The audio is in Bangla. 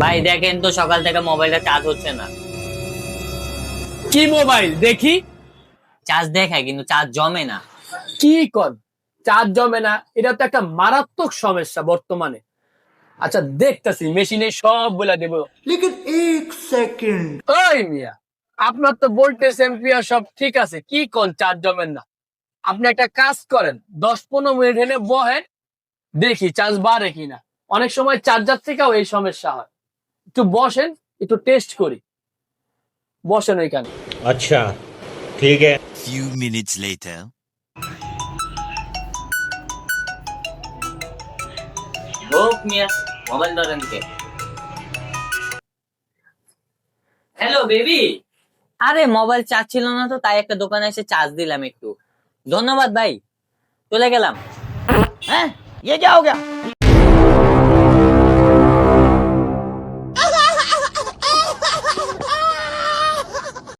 ভাই দেখেন তো সকাল থেকে মোবাইলটা চার্জ হচ্ছে না। কি মোবাইল দেখি? চার্জ দেখায় কিন্তু চার্জ জমে না। কি কর, চার্জ জমে না? এটা তো একটা মারাত্মক সমস্যা বর্তমানে। আচ্ছা দেখতাছি, মেশিনে সব বলে দেব। लेकिन एक सेकंड। ওই মিয়া, আপনার তো ভোল্টেজ এম্পিয়ার সব ঠিক আছে, কি কোন চার্জ জমেন না? আপনি একটা কাজ করেন, 10-15 মিনিট এনে বহেন, দেখি চার্জ বাড়ে কিনা। অনেক সময় চার্জার থেকেও এই সমস্যা হয়। একটু বসেন, একটু টেস্ট করি। বসেন ওইখানে। अच्छा ठीक है। Few minutes later. হোক মিয়া, মোবাইল ধরেন কে? Hello baby. আরে মোবাইল চার্জ ছিল না তো, তাই একটা দোকানে এসে চার্জ দিলাম একটু। ধন্যবাদ ভাই, চলে গেলাম। हैं? ये क्या हो गया?